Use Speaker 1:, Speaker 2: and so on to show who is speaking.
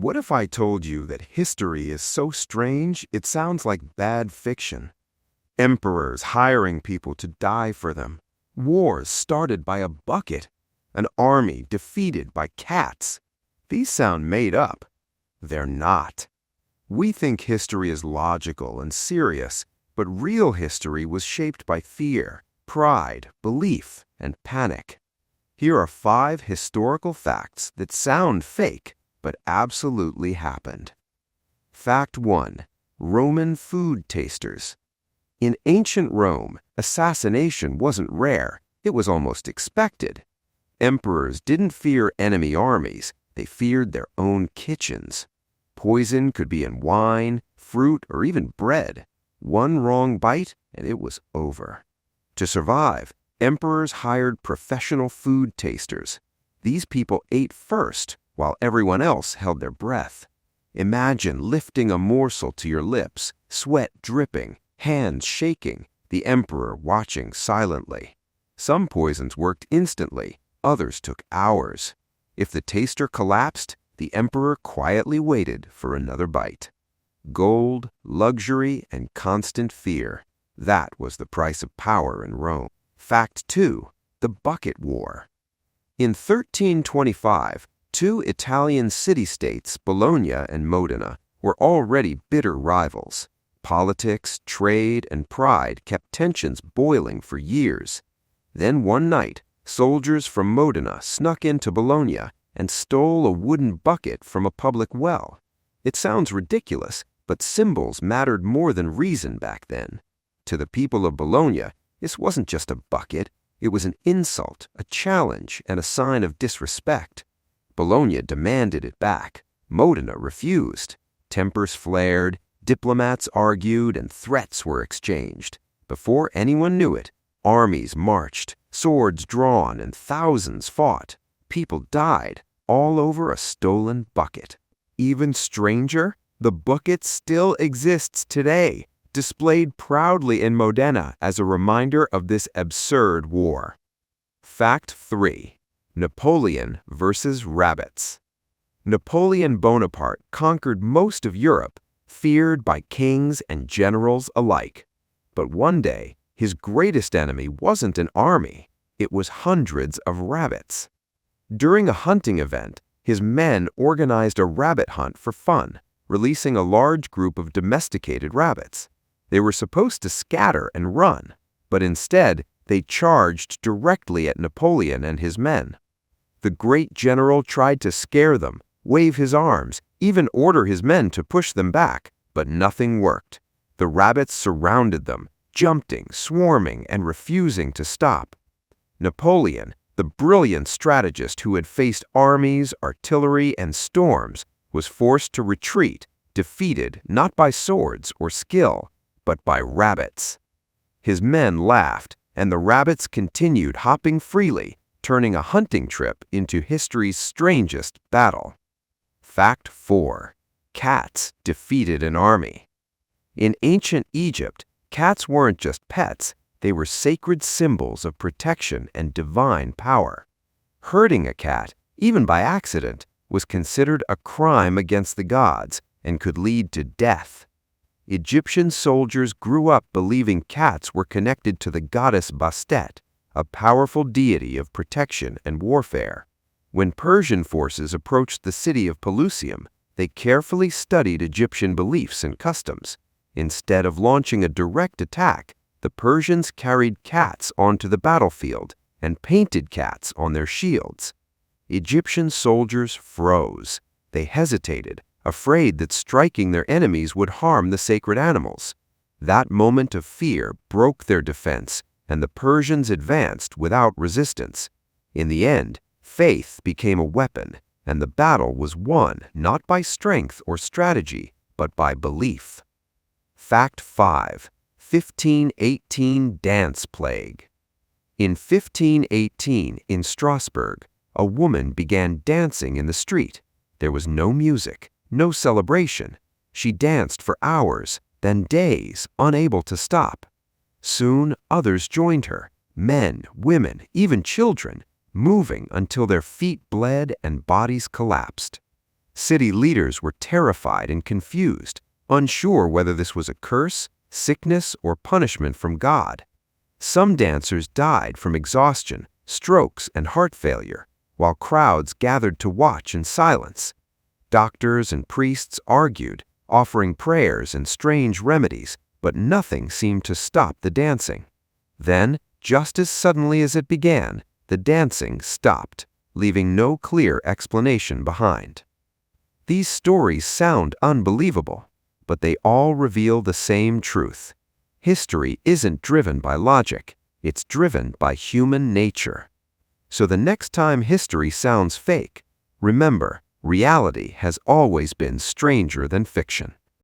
Speaker 1: What if I told you that history is so strange it sounds like bad fiction? Emperors hiring people to die for them, wars started by a bucket, an army defeated by cats. These sound made up. They're not. We think history is logical and serious, but real history was shaped by fear, pride, belief, and panic. Here are 5 historical facts that sound fake, but absolutely happened. Fact 1. Roman food tasters. In ancient Rome, assassination wasn't rare, it was almost expected. Emperors didn't fear enemy armies, they feared their own kitchens. Poison could be in wine, fruit, or even bread. One wrong bite, and it was over. To survive, emperors hired professional food tasters. These people ate first, while everyone else held their breath. Imagine lifting a morsel to your lips, sweat dripping, hands shaking, the emperor watching silently. Some poisons worked instantly, others took hours. If the taster collapsed, the emperor quietly waited for another bite. Gold, luxury, and constant fear. That was the price of power in Rome. Fact 2. The Bucket War. In 1325, 2 Italian city-states, Bologna and Modena, were already bitter rivals. Politics, trade, and pride kept tensions boiling for years. Then one night, soldiers from Modena snuck into Bologna and stole a wooden bucket from a public well. It sounds ridiculous, but symbols mattered more than reason back then. To the people of Bologna, this wasn't just a bucket. It was an insult, a challenge, and a sign of disrespect. Bologna demanded it back. Modena refused. Tempers flared, diplomats argued, and threats were exchanged. Before anyone knew it, armies marched, swords drawn, and thousands fought. People died, all over a stolen bucket. Even stranger, the bucket still exists today, displayed proudly in Modena as a reminder of this absurd war. Fact 3. Napoleon vs. Rabbits. Napoleon Bonaparte conquered most of Europe, feared by kings and generals alike. But one day, his greatest enemy wasn't an army, it was hundreds of rabbits. During a hunting event, his men organized a rabbit hunt for fun, releasing a large group of domesticated rabbits. They were supposed to scatter and run, but instead, they charged directly at Napoleon and his men. The great general tried to scare them, wave his arms, even order his men to push them back, but nothing worked. The rabbits surrounded them, jumping, swarming, and refusing to stop. Napoleon, the brilliant strategist who had faced armies, artillery, and storms, was forced to retreat, defeated not by swords or skill, but by rabbits. His men laughed, and the rabbits continued hopping freely, turning a hunting trip into history's strangest battle. Fact 4. Cats defeated an army. In ancient Egypt, cats weren't just pets, they were sacred symbols of protection and divine power. Hurting a cat, even by accident, was considered a crime against the gods and could lead to death. Egyptian soldiers grew up believing cats were connected to the goddess Bastet, a powerful deity of protection and warfare. When Persian forces approached the city of Pelusium, they carefully studied Egyptian beliefs and customs. Instead of launching a direct attack, the Persians carried cats onto the battlefield and painted cats on their shields. Egyptian soldiers froze. They hesitated, afraid that striking their enemies would harm the sacred animals. That moment of fear broke their defense, and the Persians advanced without resistance. In the end, faith became a weapon, and the battle was won not by strength or strategy, but by belief. Fact 5. 1518 Dance Plague. In 1518, in Strasbourg, a woman began dancing in the street. There was no music, no celebration. She danced for hours, then days, unable to stop. Soon, others joined her, men, women, even children, moving until their feet bled and bodies collapsed. City leaders were terrified and confused, unsure whether this was a curse, sickness, or punishment from God. Some dancers died from exhaustion, strokes, and heart failure, while crowds gathered to watch in silence. Doctors and priests argued, offering prayers and strange remedies, but nothing seemed to stop the dancing. Then, just as suddenly as it began, the dancing stopped, leaving no clear explanation behind. These stories sound unbelievable, but they all reveal the same truth. History isn't driven by logic, it's driven by human nature. So the next time history sounds fake, remember, reality has always been stranger than fiction.